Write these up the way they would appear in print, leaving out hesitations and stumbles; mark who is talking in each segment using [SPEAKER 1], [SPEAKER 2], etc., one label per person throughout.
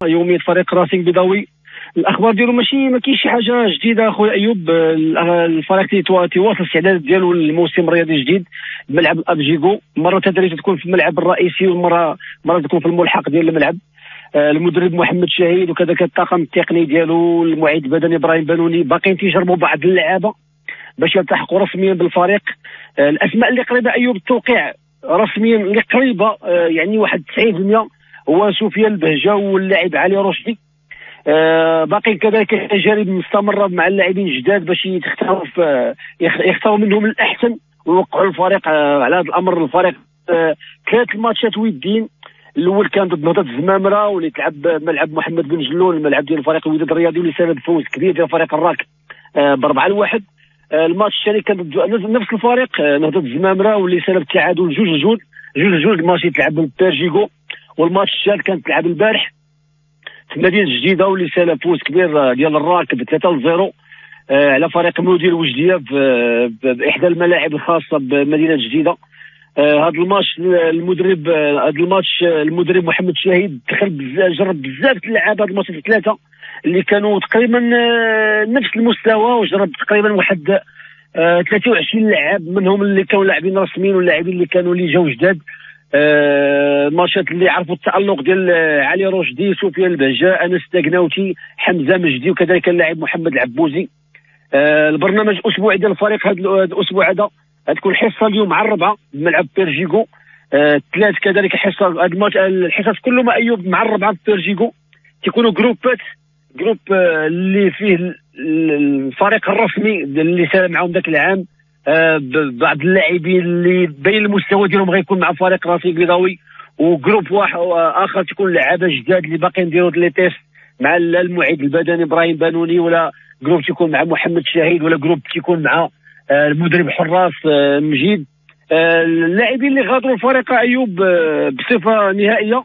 [SPEAKER 1] يومية فريق راسينغ بيضاوي. الاخبار ديالو ما كاينش شي حاجه جديده اخويا ايوب. الفريق تيواصل الاستعداد ديالو للموسم الرياضي الجديد بملعب الابجيكو. مره تدريب تكون في الملعب الرئيسي ومره تكون في الملحق ديال الملعب. المدرب محمد شهيد وكذلك الطاقم التقني ديالو المعد البدني ابراهيم بانوني باقيين تيجربوا بعض اللعابه باش يلتحقوا رسميا بالفريق. الاسماء اللي قريبه ايوب التوقيع رسميا اللي قريبه يعني واحد 90% هو سفيان البهجه واللاعب علي رشدي. باقي كذلك تجارب مستمره مع اللاعبين الجداد باش يختاروا منهم الاحسن ويوقعوا الفريق على هذا الامر. الفريق 3 ماتشات وديين. الاول كان ضد نهضه الزمامره واللي تلعب ملعب محمد بن جلول الملعب ديال الفريق الوداد الرياضي واللي سبب فوز كبير ديال فريق الراك ب4-1. الماتش الثاني كان نفس الفريق نهضه الزمامره واللي سبب التعادل 2-2. الماتش يتلعب بالبيرجيكو. والماتش الثالث كانت تلعب البارح في المدينه الجديده واللي سال فوز كبير ديال الراك ب3-0 على فريق مودي الوجديه باحدى الملاعب الخاصه بمدينه الجديده. هذا الماتش المدرب محمد شاهد جرب بزاف اللعابه. هذا الماتش الثلاثه اللي كانوا تقريبا نفس المستوى وجرب تقريبا واحد 23 لاعب منهم اللي كانوا لاعبين رسميين واللاعبين اللي كانوا اللي جاوا جداد. الماتشات اللي عرفوا التألق ديال علي رشدي سفيان البهجه انس التقناوتي حمزه مجدي وكذلك اللاعب محمد العبوزي. البرنامج الاسبوعي ديال الفريق هذا الاسبوع هذا غتكون حصه اليوم مع 4 بملعب بيرجيكو. 3 كذلك حصه. هذا الماتش الحصص كلهم ايوب مع 4 بيرجيكو تيكونوا جروب اللي فيه الفريق الرسمي اللي سال معهم ذاك العام. بعض اللاعبين اللي بين المستوى ديالهم غيكون مع فريق راسينغ بيضاوي وجروب واحد اخر تكون لعابه جداد اللي باقيين يديروا لي تيست مع المعد البدني ابراهيم بانوني ولا جروب تيكون مع محمد شاهد ولا جروب تيكون مع المدرب حراس مجيد. اللاعبين اللي غادروا الفريق ايوب بصفه نهائيه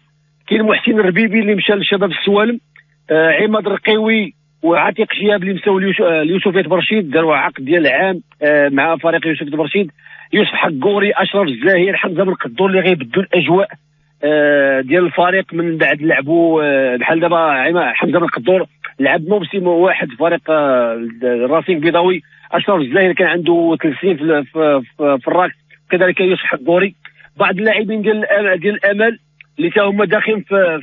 [SPEAKER 1] كاين محسن الربيبي اللي مشى للشباب السوالم. عماد الرقيوي وعتيق شياب اللي مشاو ليوسف برشيد داروا عقد ديال عام مع فريق يوسف برشيد. يوسف حقوري اشرف الزاهر حمزه بن قدور اللي غيبدلوا الاجواء ديال الفريق من بعد لعبوا بحال دابا حمزه بن قدور لعب موسم واحد في فريق راسينغ بيضاوي. اشرف الزاهر كان عنده 3 سنين في الراك كذلك يوسف حقوري. بعض اللاعبين ديال الامل اللي تا هما داخلين في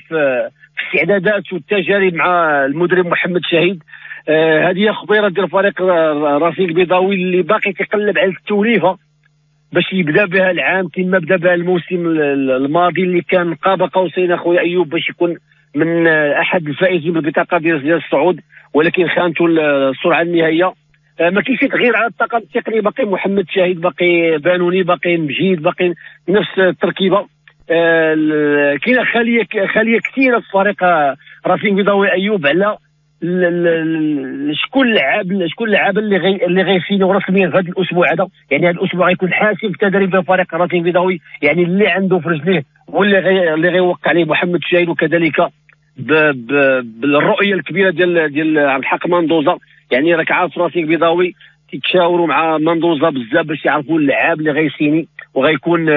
[SPEAKER 1] الاستعدادات والتجارب مع المدرب محمد شاهد. هذه خبيره ديال فريق راسينغ بيضاوي اللي باقي تيقلب على التوليفه باش يبدا بها العام كما بدا بها الموسم الماضي اللي كان قاب قوسين اخويا ايوب باش يكون من احد الفائزين بالبطاقه ديال الصعود ولكن خانته السرعه النهائيه. ما كاينش تغيير على الطاقم التقني باقي محمد شاهد باقي بانوني باقي مجيد باقي نفس التركيبه. كاينه خاليه كثيره في فريق راسينغ بيضاوي ايوب على شكون اللعابه اللي غيسينيو رسميا في هذا الاسبوع هذا. يعني هذا الاسبوع غيكون حاسم في تدريب فريق راسينغ بيضاوي يعني اللي عنده في رجليه واللي غيوقع عليه محمد شاهد وكذلك بالرؤيه الكبيره ديال عبد الحق مندوزه. يعني راك عارف راسينغ بيضاوي تيتشاوروا مع مندوزه بزاف باش يعرفوا اللعاب اللي غيسيني وغيكون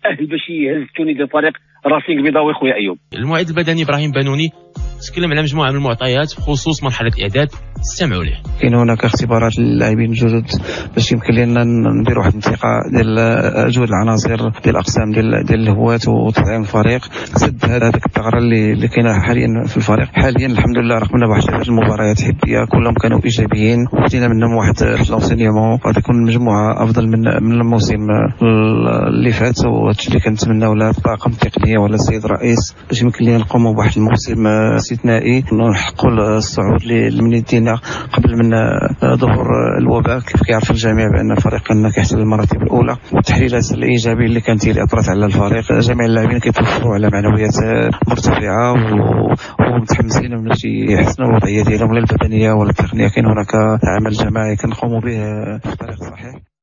[SPEAKER 1] اهل باش يهز التوني ديال فريق راسينغ بيضاوي خويا ايوب.
[SPEAKER 2] المعد البدني ابراهيم بانوني تكلم على مجموعه من المعطيات بخصوص مرحله الاعداد. استمعوا ليه.
[SPEAKER 3] كاين هناك اختبارات للاعبين الجدد باش يمكن لنا نديروا واحد الانتقاء ديال جهد العناصر ديال الاقسام ديال الهواة وتدعيم الفريق. سد هذاك الثغره اللي كاينه حاليا في الفريق. حاليا الحمد لله رقمنا بواحد المباريات حبيه كلهم كانوا ايجابيين وبدينا منهم واحد لونسينيومون غادي تكون مجموعه افضل من الموسم اللي فات. وهادشي اللي كنتمناو لا الطاقم التقنيه ولا السيد الرئيس باش يمكن لنا نقوموا بواحد الموسم استثنائي ونحققوا الصعود من يدينا قبل من ظهور الوباء. كيف كيعرف الجميع بان الفريق كان كيحتل المراتب الاولى والتحليلات الايجابيه اللي كانت اللي اثرت على الفريق. جميع اللاعبين كيتوفروا على معنويات مرتفعه ومتحمسين من باش يحسنوا الوضعيه ديالهم لا البدنيه ولا التقنيه. كاين هناك عمل جماعي كنقوموا به بطريقه صحيحه.